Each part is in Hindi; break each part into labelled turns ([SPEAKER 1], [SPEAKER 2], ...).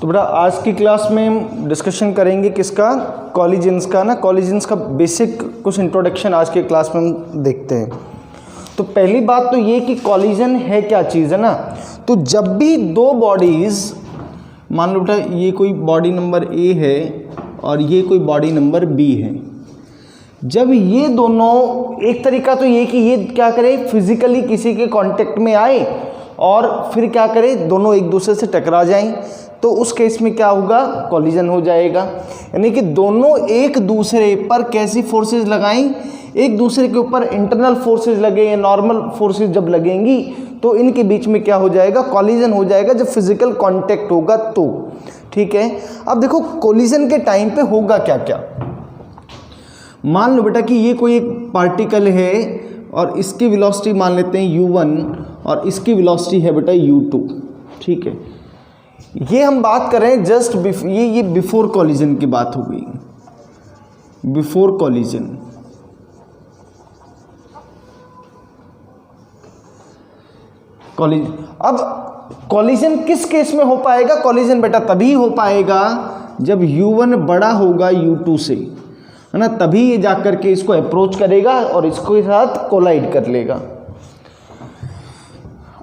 [SPEAKER 1] तो बेटा आज की क्लास में हम डिस्कशन करेंगे किसका, कॉलिजन्स का ना। कॉलिजन्स का बेसिक कुछ इंट्रोडक्शन आज के क्लास में हम देखते हैं। तो पहली बात तो ये कि कॉलिजन है क्या चीज़ है ना। तो जब भी दो बॉडीज़, मान लो बेटा ये कोई बॉडी नंबर ए है और ये कोई बॉडी नंबर बी है, जब ये दोनों, एक तरीका तो ये कि ये क्या करे, फिजिकली किसी के कांटेक्ट में आए और फिर क्या करे, दोनों एक दूसरे से टकरा जाएं, तो उस केस में क्या होगा, कॉलिजन हो जाएगा। यानी कि दोनों एक दूसरे पर कैसी फोर्सेस लगाएं, एक दूसरे के ऊपर इंटरनल फोर्सेस लगे या नॉर्मल फोर्सेस जब लगेंगी तो इनके बीच में क्या हो जाएगा, कॉलिजन हो जाएगा, जब फिजिकल कांटेक्ट होगा तो। ठीक है, अब देखो कॉलिजन के टाइम पे होगा क्या क्या। मान लो बेटा कि ये कोई एक पार्टिकल है और इसकी वेलोसिटी मान लेते हैं u1 और इसकी वेलोसिटी है बेटा u2। ठीक है, ये हम बात कर रहे हैं जस्ट ये बिफोर कॉलिजन की बात हो गई, बिफोर कॉलिजन। अब कॉलिजन किस केस में हो पाएगा, कॉलिजन बेटा तभी हो पाएगा जब u1 बड़ा होगा u2 से, है ना, तभी ये जाकर के इसको अप्रोच करेगा और इसके साथ कोलाइड कर लेगा।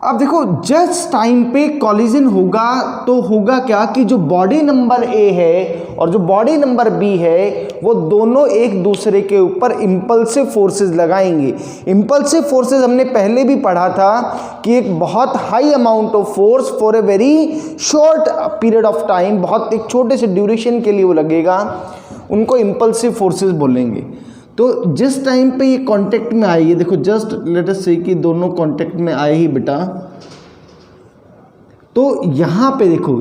[SPEAKER 1] अब देखो जस्ट टाइम पे कॉलिजन होगा तो होगा क्या कि जो बॉडी नंबर ए है और जो बॉडी नंबर बी है वो दोनों एक दूसरे के ऊपर इंपल्सिव फोर्सेस लगाएंगे। इंपल्सिव फोर्सेस हमने पहले भी पढ़ा था कि एक बहुत high amount of force for a very short period of time, बहुत एक छोटे से ड्यूरेशन के लिए वो लगेगा, उनको इंपल्सिव फोर्सेस बोलेंगे। तो जिस टाइम पे ये कांटेक्ट में आए, ये देखो जस्ट लेट अस से कि दोनों कांटेक्ट में आए ही बेटा, तो यहाँ पे देखो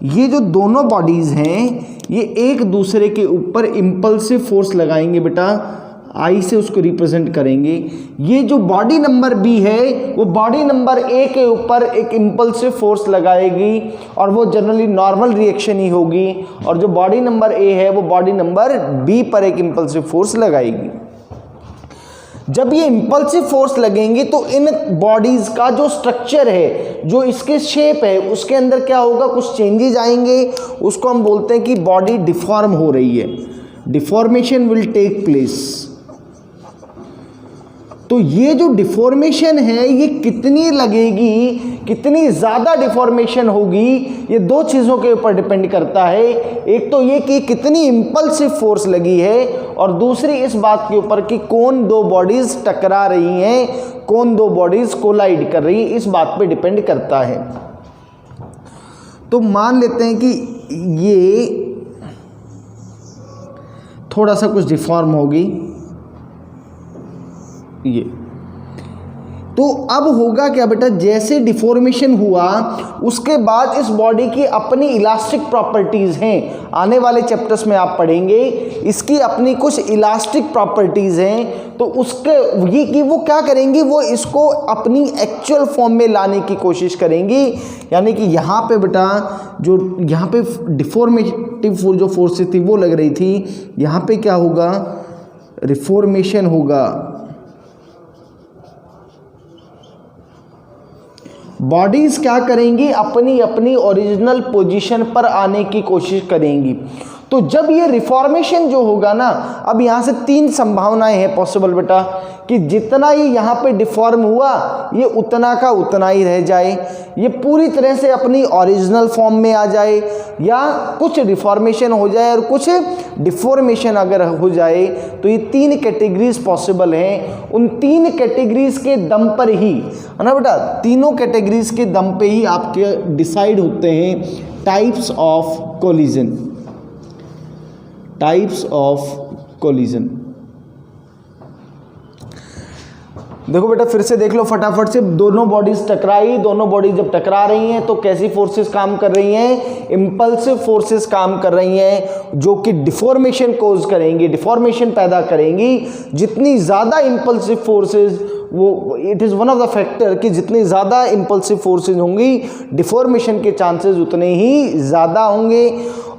[SPEAKER 1] ये जो दोनों बॉडीज हैं ये एक दूसरे के ऊपर इंपल्सिव फोर्स लगाएंगे बेटा, आई से उसको रिप्रेजेंट करेंगे। ये जो बॉडी नंबर बी है वो बॉडी नंबर ए के ऊपर एक इंपल्सिव फोर्स लगाएगी और वो जनरली नॉर्मल रिएक्शन ही होगी, और जो बॉडी नंबर ए है वो बॉडी नंबर बी पर एक इंपल्सिव फोर्स लगाएगी। जब ये इंपल्सिव फोर्स लगेंगे तो इन बॉडीज का जो स्ट्रक्चर है, जो इसके शेप है, उसके अंदर क्या होगा, कुछ चेंजेस आएंगे, उसको हम बोलते हैं कि बॉडी डिफॉर्म हो रही है, डिफॉर्मेशन विल टेक प्लेस। तो ये जो डिफॉर्मेशन है ये कितनी लगेगी, कितनी ज़्यादा डिफॉर्मेशन होगी, ये दो चीज़ों के ऊपर डिपेंड करता है। एक तो ये कि कितनी इंपल्सिव फोर्स लगी है, और दूसरी इस बात के ऊपर कि कौन दो बॉडीज़ टकरा रही हैं, कौन दो बॉडीज़ कोलाइड कर रही है, इस बात पे डिपेंड करता है। तो मान लेते हैं कि ये थोड़ा सा कुछ डिफॉर्म होगी, ये तो अब होगा क्या बेटा, जैसे डिफॉर्मेशन हुआ उसके बाद इस बॉडी की अपनी इलास्टिक प्रॉपर्टीज़ हैं, आने वाले चैप्टर्स में आप पढ़ेंगे, इसकी अपनी कुछ इलास्टिक प्रॉपर्टीज़ हैं। तो उसके ये कि वो क्या करेंगी, वो इसको अपनी एक्चुअल फॉर्म में लाने की कोशिश करेंगी। यानी कि यहाँ पे बेटा जो यहाँ पे डिफॉर्मेटिव जो फोर्सेस थी वो लग रही थी, यहाँ पे क्या होगा, रिफॉर्मेशन होगा, बॉडीज़ क्या करेंगी, अपनी अपनी ओरिजिनल पोजीशन पर आने की कोशिश करेंगी। तो जब ये रिफॉर्मेशन जो होगा ना, अब यहाँ से तीन संभावनाएं हैं पॉसिबल बेटा, कि जितना ये यहाँ पे डिफॉर्म हुआ ये उतना का उतना ही रह जाए, ये पूरी तरह से अपनी ओरिजिनल फॉर्म में आ जाए, या कुछ रिफॉर्मेशन हो जाए और कुछ डिफॉर्मेशन अगर हो जाए। तो ये तीन कैटेगरीज पॉसिबल हैं। उन तीन कैटेगरीज के दम पर ही, है ना बेटा, तीनों कैटेगरीज के दम पे ही आपके डिसाइड होते हैं types of collision, types of collision. देखो बेटा फिर से देख लो फटाफट से, दोनों बॉडीज टकराई, दोनों बॉडीज जब टकरा रही हैं तो कैसी फोर्सेस काम कर रही हैं, इंपल्सिव फोर्सेस काम कर रही हैं, जो कि डिफॉर्मेशन कोज करेंगी, डिफॉर्मेशन पैदा करेंगी। जितनी ज़्यादा इंपल्सिव फोर्सेस, वो it is one of the factor कि जितनी ज़्यादा इंपल्सिव फोर्सेस होंगी डिफॉर्मेशन के चांसेस उतने ही ज़्यादा होंगे।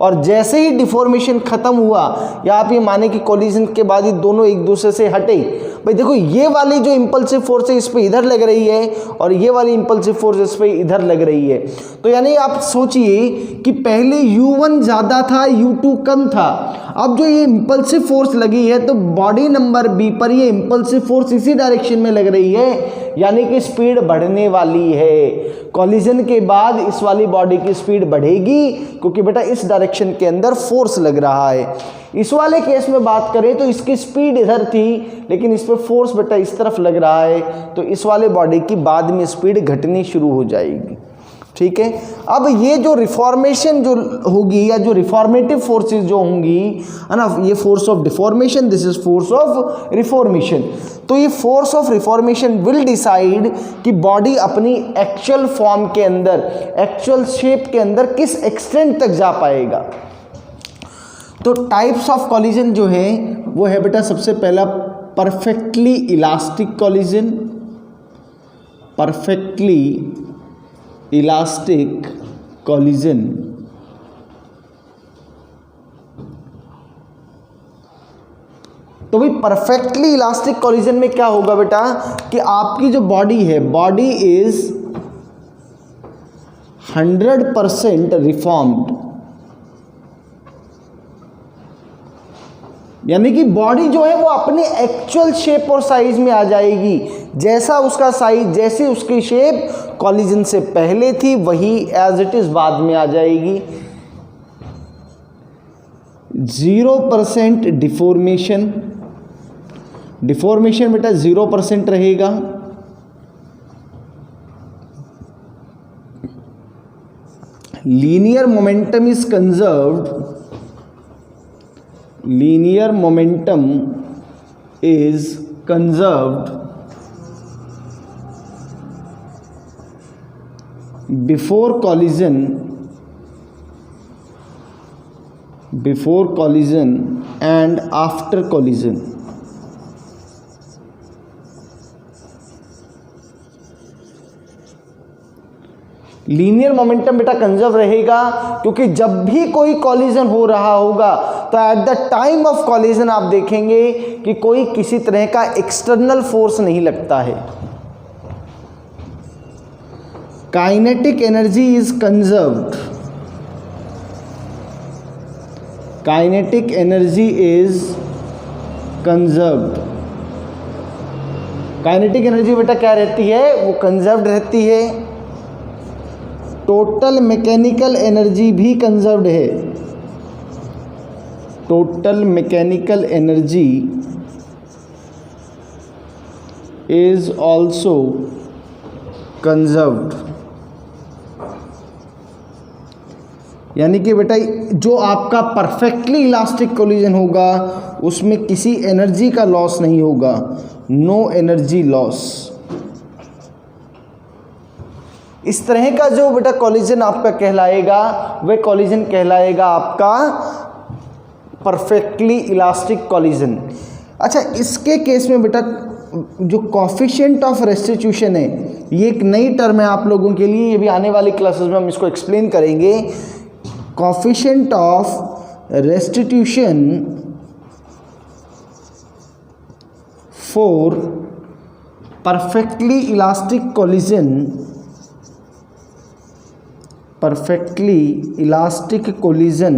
[SPEAKER 1] और जैसे ही डिफॉर्मेशन ख़त्म हुआ, या आप ये माने कि कोलिजन के बाद ये दोनों एक दूसरे से हटे, भाई देखो ये वाली जो इंपल्सिव फोर्स है इस पे इधर लग रही है और ये वाली इंपल्सिव फोर्स इस पे इधर लग रही है। तो यानी आप सोचिए कि पहले U1 ज़्यादा था, U2 कम था। अब जो ये इंपल्सिव फोर्स लगी है तो बॉडी नंबर B पर ये इंपल्सिव फोर्स इसी डायरेक्शन में लग रही है, यानी कि स्पीड बढ़ने वाली है। कॉलिजन के बाद इस वाली बॉडी की स्पीड बढ़ेगी क्योंकि बेटा इस डायरेक्शन के अंदर फोर्स लग रहा है। इस वाले केस में बात करें तो इसकी स्पीड इधर थी लेकिन इस पे फोर्स बेटा इस तरफ लग रहा है, तो इस वाले बॉडी की बाद में स्पीड घटनी शुरू हो जाएगी। ठीक है, अब ये जो रिफॉर्मेशन जो होगी या जो रिफॉर्मेटिव फोर्सेस जो होंगी है ना, ये force of deformation, this is force of reformation. तो ये force of reformation will decide कि बॉडी अपनी एक्चुअल फॉर्म के अंदर, एक्चुअल शेप के अंदर किस एक्सटेंट तक जा पाएगा। तो टाइप्स ऑफ कॉलिजन जो है वो है बेटा, सबसे पहला perfectly elastic collision, perfectly elastic collision. तो भाई परफेक्टली इलास्टिक कॉलिजन में क्या होगा बेटा कि आपकी जो बॉडी है, बॉडी इज 100% रिफॉर्म्ड, यानी कि बॉडी जो है वो अपने एक्चुअल शेप और साइज में आ जाएगी। जैसा उसका साइज, जैसी उसकी शेप कॉलिजन से पहले थी वही एज इट इज बाद में आ जाएगी। 0% डिफॉर्मेशन, डिफॉर्मेशन बेटा 0% रहेगा। Linear momentum is conserved, linear momentum is conserved before collision and after collision। Linear momentum बेटा कंजर्व रहेगा क्योंकि जब भी कोई कॉलिजन हो रहा होगा तो at the time of collision आप देखेंगे कि कोई किसी तरह का एक्सटर्नल फोर्स नहीं लगता है। Kinetic energy is conserved, kinetic energy is conserved. Kinetic energy बेटा क्या रहती है, वो कंजर्व्ड रहती है। टोटल मैकेनिकल एनर्जी भी कंजर्व्ड है, total mechanical energy is also conserved. यानी कि बेटा जो आपका परफेक्टली इलास्टिक कोलिजन होगा उसमें किसी एनर्जी का लॉस नहीं होगा, नो एनर्जी लॉस। इस तरह का जो बेटा कॉलिजन आपका कहलाएगा वह कॉलिजन कहलाएगा आपका परफेक्टली इलास्टिक कॉलिजन। अच्छा, इसके केस में बेटा जो कॉफिशिएंट ऑफ रेस्टिट्यूशन है, ये एक नई टर्म है आप लोगों के लिए, ये भी आने वाली क्लासेस में हम इसको एक्सप्लेन करेंगे। Coefficient of restitution for perfectly elastic collision, perfectly elastic collision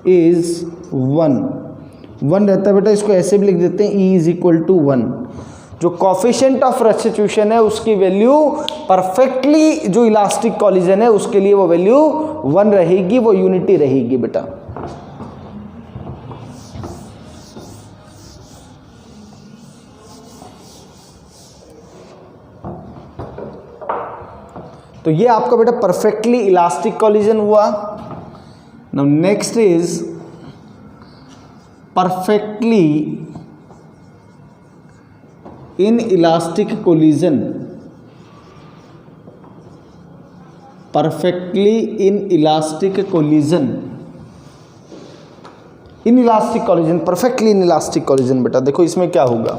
[SPEAKER 1] is 1 रहता है बेटा। इसको ऐसे भी लिख देते हैं, E = 1। जो कॉफिशिएंट ऑफ रेस्टिट्यूशन है उसकी वैल्यू परफेक्टली जो इलास्टिक कोलिजन है उसके लिए वो वैल्यू 1 रहेगी, वो यूनिटी रहेगी बेटा। तो ये आपका बेटा परफेक्टली इलास्टिक कॉलिजन हुआ। Now next is perfectly in elastic collision, perfectly in elastic collision, in elastic collision, perfectly in elastic collision. बेटा देखो इसमें क्या होगा,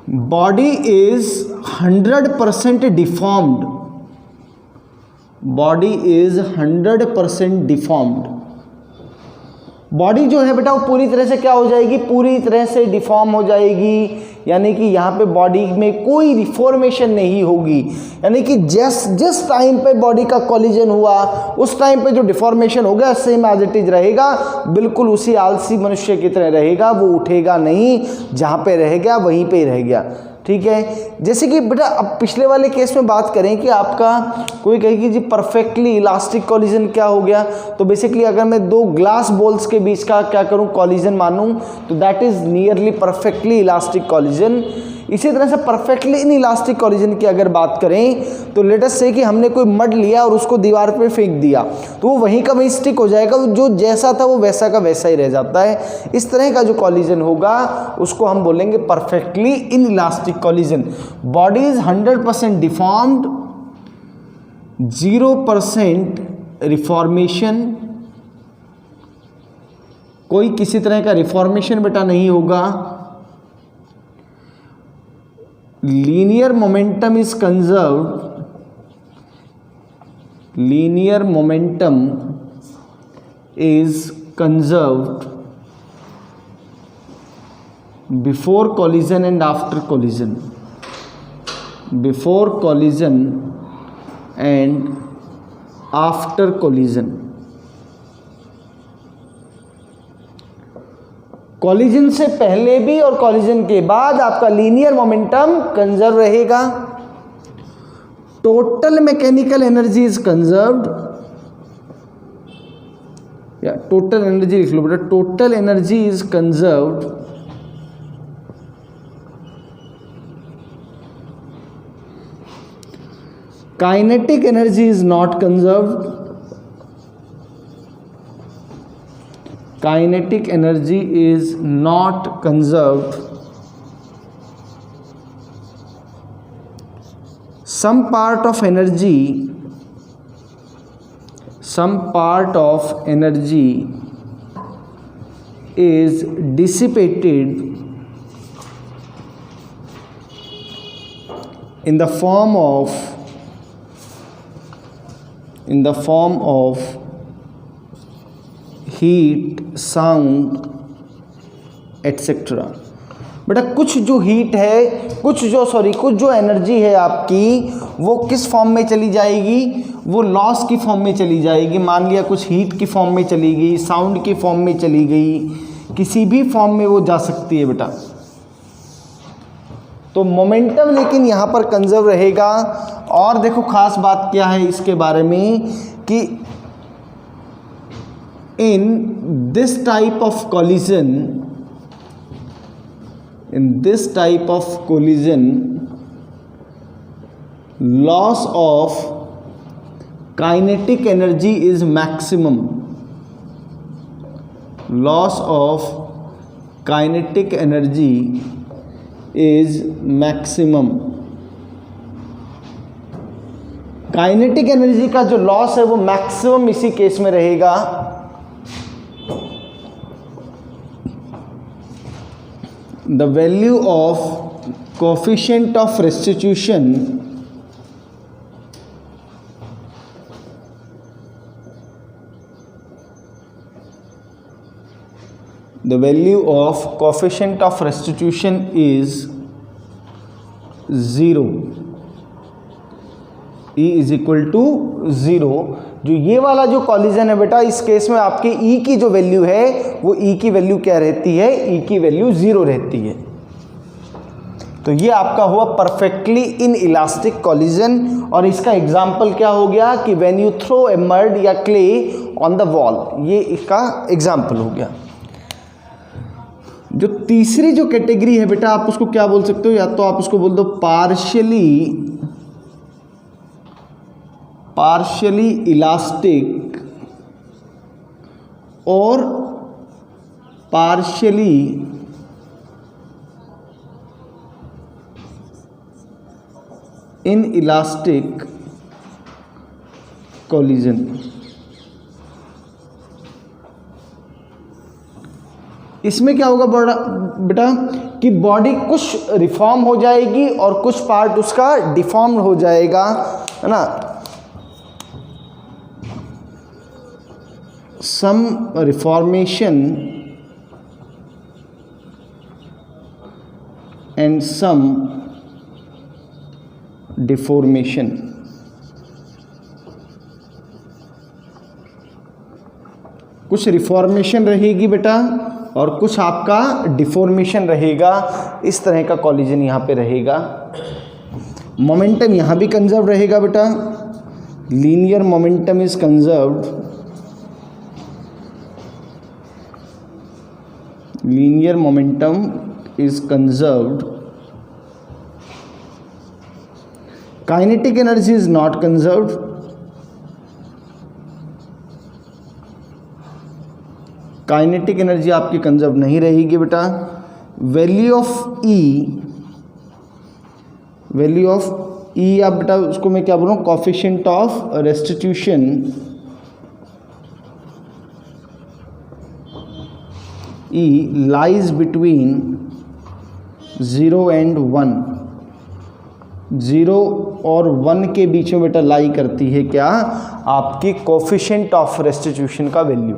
[SPEAKER 1] body is 100% deformed, body is 100% deformed, body जो है बेटा वो पूरी तरह से क्या हो जाएगी, पूरी तरह से डिफॉर्म हो जाएगी, यानी कि यहाँ पे बॉडी में कोई रिफॉर्मेशन नहीं होगी। यानी कि जिस टाइम पे बॉडी का कॉलिजन हुआ उस टाइम पे जो डिफॉर्मेशन हो गया सेम एज इट इज रहेगा, बिल्कुल उसी आलसी मनुष्य की तरह रहेगा, वो उठेगा नहीं, जहाँ पे रह गया वहीं पे ही रह गया। ठीक है, जैसे कि बेटा अब पिछले वाले केस में बात करें कि आपका कोई कहे कि जी परफेक्टली इलास्टिक कॉलिजन क्या हो गया, तो बेसिकली अगर मैं दो ग्लास बॉल्स के बीच का क्या करूं कॉलिजन मानूं तो that is nearly perfectly elastic collision. इसी तरह से परफेक्टली इन इलास्टिक कॉलिजन की अगर बात करें तो लेट अस से कि हमने कोई मड लिया और उसको दीवार पे फेंक दिया तो वो वहीं का वहीं स्टिक हो जाएगा, जो जैसा था वो वैसा का वैसा ही रह जाता है। इस तरह का जो कॉलिजन होगा उसको हम बोलेंगे perfectly in elastic collision. Body is 100% deformed, 0% reformation, कोई किसी तरह का रिफॉर्मेशन बेटा नहीं होगा। Linear momentum is conserved, linear momentum is conserved before collision and after collision, before collision and after collision। Collision से पहले भी और कॉलिजन के बाद आपका लीनियर मोमेंटम कंजर्व रहेगा। Total mechanical energy is conserved, या टोटल एनर्जी लिख लो बेटा, total energy is conserved kinetic energy is not conserved, kinetic energy is not conserved। some part of energy is dissipated in the form of heat, sound etcetera. बेटा कुछ जो हीट है, कुछ जो एनर्जी है आपकी वो किस फॉर्म में चली जाएगी, वो लॉस की फॉर्म में चली जाएगी। मान लिया कुछ हीट की फॉर्म में चली गई, साउंड की फॉर्म में चली गई, किसी भी फॉर्म में वो जा सकती है बेटा। तो मोमेंटम लेकिन यहाँ पर कंजर्व रहेगा। और देखो खास बात क्या है इसके बारे में कि in this type of collision, loss of kinetic energy is maximum, loss of kinetic energy is maximum। Kinetic energy का जो लॉस है वो मैक्सिमम इसी केस में रहेगा। The value of coefficient of restitution is 0, E is equal to 0। जो ये वाला जो कॉलिजन है बेटा इस केस में आपके E की जो वैल्यू है वो E की वैल्यू क्या रहती है, E की वैल्यू 0 रहती है। तो ये आपका हुआ परफेक्टली इन इलास्टिक कॉलिजन। और इसका एग्जाम्पल क्या हो गया कि when you throw a mud या क्ले ऑन द वॉल, ये इसका एग्जाम्पल हो गया। जो तीसरी जो कैटेगरी है बेटा आप उसको क्या बोल सकते हो, या तो आप उसको बोल दो पार्शियली इलास्टिक और पार्शियली इन इलास्टिक कॉलिजन। इसमें क्या होगा बेटा कि बॉडी कुछ रिफॉर्म हो जाएगी और कुछ पार्ट उसका डिफॉर्म हो जाएगा, है ना। some reformation and some deformation. कुछ रिफॉर्मेशन रहेगी बेटा और कुछ आपका डिफॉर्मेशन रहेगा, इस तरह का कॉलिजन यहाँ पे रहेगा। मोमेंटम यहाँ भी कंजर्व रहेगा बेटा, linear momentum is conserved, linear momentum is conserved, kinetic energy is not conserved, kinetic energy आपकी कंजर्व नहीं रहेगी बेटा। Value of E, value of E आप बेटा उसको मैं क्या बोल रहा हूँ, coefficient of restitution, E lies between 0 and 1, 0 और 1 के बीच में बेटा लाई करती है क्या, आपकी कोफिशिएंट ऑफ रेस्टिट्यूशन का वैल्यू।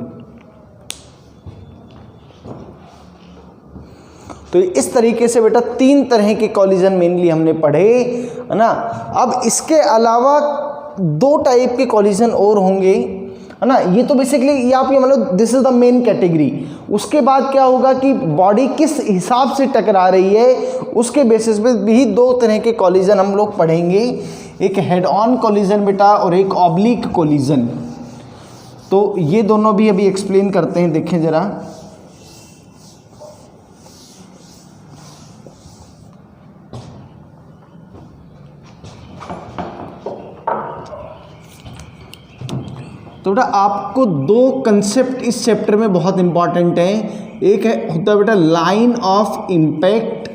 [SPEAKER 1] तो इस तरीके से बेटा 3 तरह के कॉलिजन मेनली हमने पढ़े, है ना। अब इसके अलावा 2 टाइप के कॉलिजन और होंगे, है ना। ये तो बेसिकली ये आप ये मतलब this is the main category. उसके बाद क्या होगा कि बॉडी किस हिसाब से टकरा रही है उसके बेसिस पे भी 2 तरह के कॉलिजन हम लोग पढ़ेंगे, एक हेड ऑन कॉलिजन बेटा और एक ऑब्लिक कॉलिजन। तो ये दोनों भी अभी एक्सप्लेन करते हैं, देखें जरा। तो बेटा आपको 2 कंसेप्ट इस चैप्टर में बहुत इंपॉर्टेंट है। एक है होता है बेटा line of impact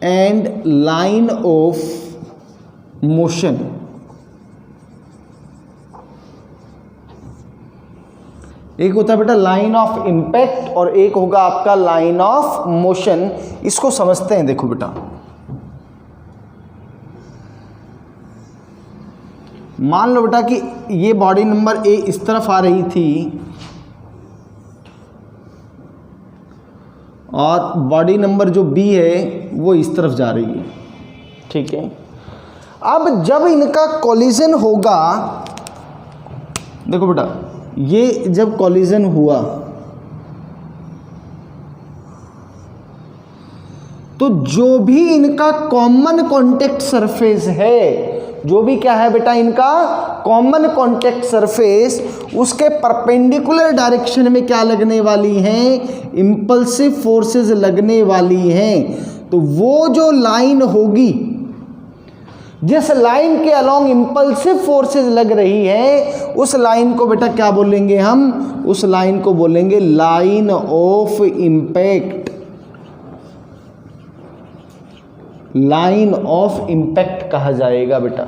[SPEAKER 1] and line of motion. एक होता है बेटा लाइन ऑफ इम्पैक्ट और एक होगा आपका लाइन ऑफ मोशन। इसको समझते हैं, देखो बेटा मान लो बेटा कि ये बॉडी नंबर ए इस तरफ आ रही थी और बॉडी नंबर जो बी है वो इस तरफ जा रही है, ठीक है। अब जब इनका कॉलिजन होगा, देखो बेटा ये जब कॉलिजन हुआ तो जो भी इनका कॉमन कॉन्टेक्ट सरफेस है, जो भी क्या है बेटा इनका कॉमन कॉन्टेक्ट सरफेस, उसके परपेंडिकुलर डायरेक्शन में क्या लगने वाली हैं, इंपल्सिव फोर्सेस लगने वाली हैं। तो वो जो लाइन होगी, जिस लाइन के अलोंग इंपल्सिव फोर्सेस लग रही है, उस लाइन को बेटा क्या बोलेंगे हम, उस लाइन को बोलेंगे line of impact, line of impact कहा जाएगा बेटा।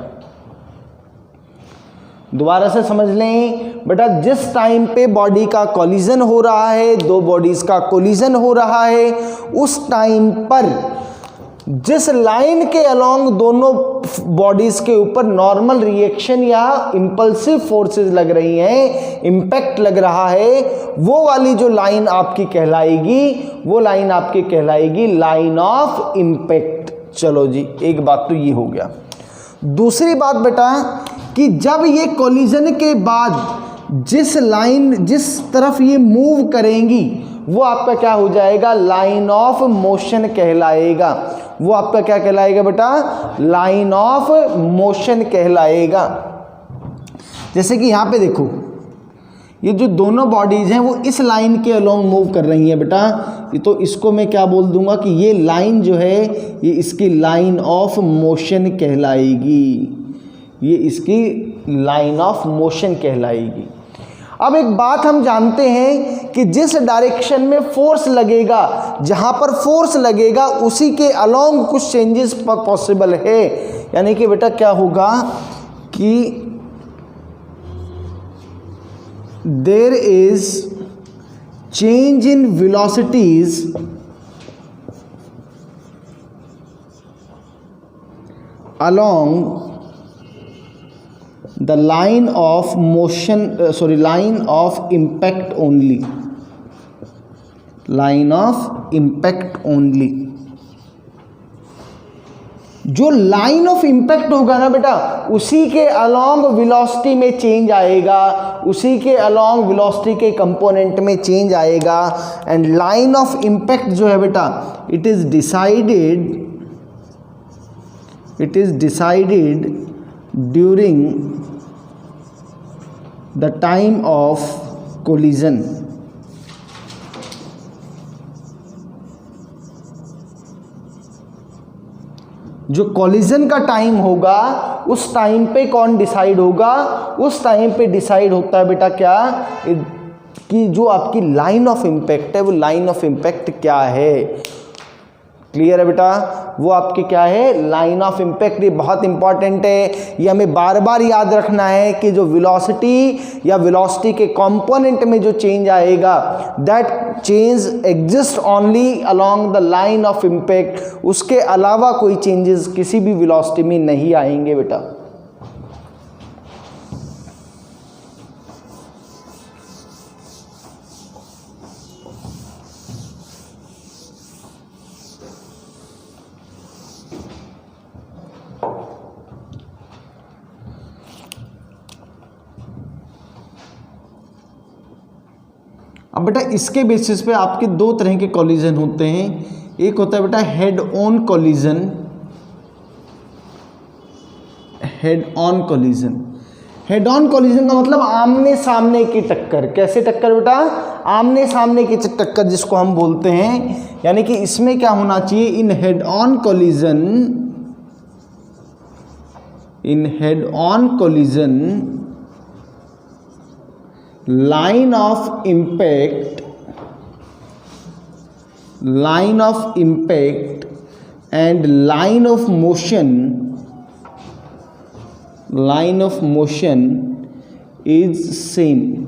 [SPEAKER 1] दोबारा से समझ लें बेटा, जिस टाइम पे बॉडी का कोलिजन हो रहा है, 2 बॉडीज का कोलिजन हो रहा है, उस टाइम पर जिस लाइन के अलोंग दोनों बॉडीज के ऊपर नॉर्मल रिएक्शन या इंपल्सिव फोर्सेस लग रही हैं, इम्पैक्ट लग रहा है, वो वाली जो लाइन आपकी कहलाएगी, वो लाइन आपकी कहलाएगी लाइन ऑफ इम्पैक्ट। चलो जी, एक बात तो ये हो गया। दूसरी बात बेटा कि जब ये कोलिजन के बाद जिस लाइन जिस तरफ ये मूव करेंगी वो आपका क्या हो जाएगा, लाइन ऑफ मोशन कहलाएगा। वो आपका क्या कहलाएगा बेटा, लाइन ऑफ मोशन कहलाएगा। जैसे कि यहाँ पे देखो, ये जो दोनों बॉडीज हैं वो इस लाइन के अलोंग मूव कर रही हैं बेटा, तो इसको मैं क्या बोल दूंगा कि ये लाइन जो है ये इसकी लाइन ऑफ मोशन कहलाएगी, ये इसकी लाइन ऑफ मोशन कहलाएगी। अब एक बात हम जानते हैं कि जिस डायरेक्शन में फोर्स लगेगा, जहां पर फोर्स लगेगा उसी के अलोंग कुछ चेंजेस पॉसिबल है। यानी कि बेटा क्या होगा कि there is change in velocities along the line of motion line of impact only, line of impact only. जो लाइन ऑफ इम्पैक्ट होगा ना बेटा, उसी के अलोंग वेलोसिटी में चेंज आएगा, उसी के अलोंग वेलोसिटी के कंपोनेंट में चेंज आएगा। एंड लाइन ऑफ इम्पैक्ट जो है बेटा, it is decided during the time of collision. जो कॉलिजन का टाइम होगा, उस टाइम पे कौन डिसाइड होगा? उस टाइम पे डिसाइड होता है बेटा क्या, कि जो आपकी लाइन ऑफ इम्पैक्ट है, वो लाइन ऑफ इम्पैक्ट क्या है। क्लियर है बेटा? वो आपके क्या है, लाइन ऑफ इम्पैक्ट। ये बहुत इंपॉर्टेंट है, ये हमें बार बार याद रखना है कि जो वेलोसिटी या वेलोसिटी के कंपोनेंट में जो चेंज आएगा, that change exist only along the line of impact. उसके अलावा कोई चेंजेस किसी भी वेलोसिटी में नहीं आएंगे बेटा। अब बेटा इसके बेसिस पे आपके दो तरह के कॉलिजन होते हैं। एक होता है बेटा head on collision, head on collision. Head on collision का मतलब आमने सामने की टक्कर। कैसे टक्कर बेटा? आमने सामने की टक्कर जिसको हम बोलते हैं। यानी कि इसमें क्या होना चाहिए, in head on collision, in head on collision line of impact and line of motion is same।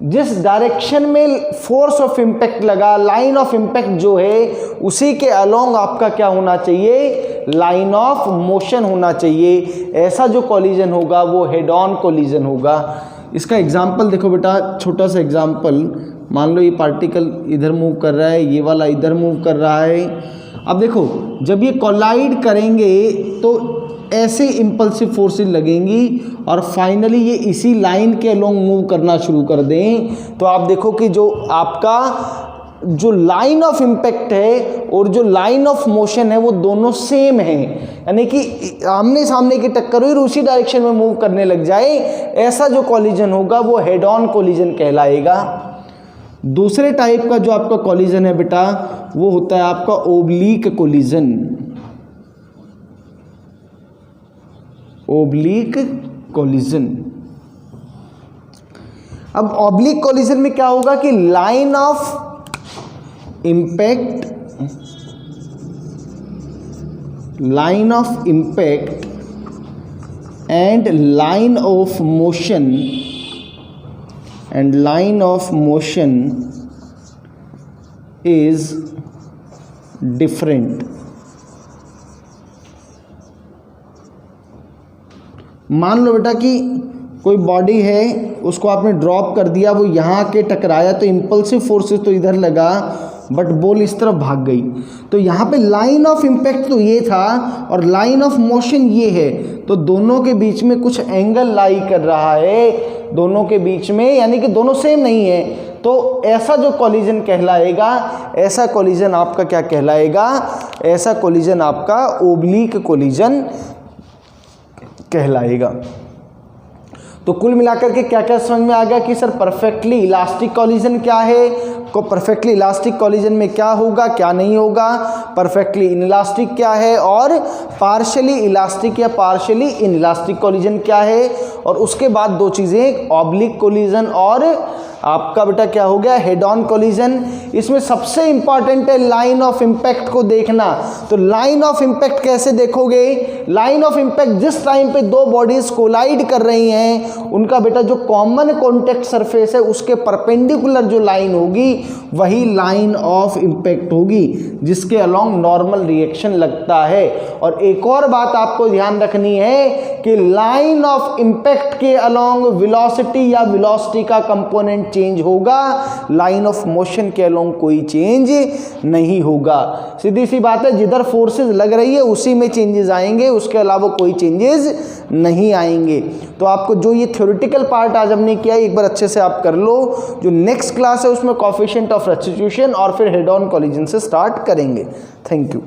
[SPEAKER 1] जिस डायरेक्शन में फोर्स ऑफ इम्पैक्ट लगा, लाइन ऑफ इम्पैक्ट जो है, उसी के अलोंग आपका क्या होना चाहिए, लाइन ऑफ मोशन होना चाहिए। ऐसा जो कॉलिजन होगा वो हेड ऑन कॉलिजन होगा। इसका एग्जांपल देखो बेटा, छोटा सा एग्जांपल। मान लो ये पार्टिकल इधर मूव कर रहा है, ये वाला इधर मूव कर रहा है। अब देखो जब ये कोलाइड करेंगे तो ऐसे इम्पल्सिव फोर्सेस लगेंगी और फाइनली ये इसी लाइन के अलोंग मूव करना शुरू कर दें, तो आप देखो कि जो आपका जो लाइन ऑफ इम्पैक्ट है और जो लाइन ऑफ मोशन है वो दोनों सेम है। यानी कि आमने सामने की टक्कर हुई और उसी डायरेक्शन में मूव करने लग जाए, ऐसा जो कॉलिजन होगा वो हेड ऑन कॉलिजन कहलाएगा। दूसरे टाइप का जो आपका कॉलिजन है बेटा, वो होता है आपका ओब्लीक कॉलिजन। Oblique collision. अब ऑब्लिक कॉलिजन में क्या होगा कि line of impact and line of motion is different. मान लो बेटा कि कोई बॉडी है, उसको आपने ड्रॉप कर दिया, वो यहाँ के टकराया तो इम्पल्सिव फोर्सेस तो इधर लगा, बट बॉल इस तरफ भाग गई। तो यहाँ पे लाइन ऑफ इम्पैक्ट तो ये था और लाइन ऑफ मोशन ये है, तो दोनों के बीच में कुछ एंगल लाई कर रहा है, दोनों के बीच में, यानी कि दोनों सेम नहीं है। तो ऐसा जो कॉलिजन कहलाएगा, ऐसा कॉलिजन आपका क्या कहलाएगा, ऐसा कॉलिजन आपका ओब्लीक कॉलिजन कहलाएगा। तो कुल मिलाकर के क्या क्या समझ में आ गया कि सर परफेक्टली इलास्टिक कॉलिजन क्या है, परफेक्टली इलास्टिक कॉलिजन में क्या होगा क्या नहीं होगा, परफेक्टली इनइलास्टिक क्या है, और पार्शियली इलास्टिक या पार्शियली इनइलास्टिक कॉलिजन क्या है। और उसके बाद दो चीज़ें, ऑब्लिक कॉलिजन और आपका बेटा क्या हो गया, हेड ऑन कॉलिजन। इसमें सबसे इंपॉर्टेंट है लाइन ऑफ इम्पैक्ट को देखना। तो लाइन ऑफ इम्पैक्ट कैसे देखोगे, लाइन ऑफ इम्पैक्ट जिस टाइम पे दो बॉडीज कोलाइड कर रही हैं, उनका बेटा जो कॉमन कॉन्टेक्ट सरफेस है उसके परपेंडिकुलर जो लाइन होगी वही लाइन ऑफ इम्पैक्ट होगी जिसके अलॉन्ग नॉर्मल रिएक्शन लगता है। और एक और बात आपको ध्यान रखनी है कि लाइन ऑफ इम्पैक्ट के अलॉन्ग वेलोसिटी या वेलोसिटी का कंपोनेंट चेंज होगा, लाइन ऑफ मोशन के अलॉन्ग कोई चेंज नहीं होगा। सीधी सी बात है, जिधर फोर्सेस लग रही है उसी में चेंजेस आएंगे, उसके अलावा कोई चेंजेस नहीं आएंगे। तो आपको जो ये थ्योरेटिकल पार्ट आज हमने किया एक बार अच्छे से आप कर लो। जो नेक्स्ट क्लास है उसमें कोएफिशिएंट ऑफ सब्स्टिट्यूशन और फिर हेड ऑन कोलिजन से स्टार्ट करेंगे। Thank you.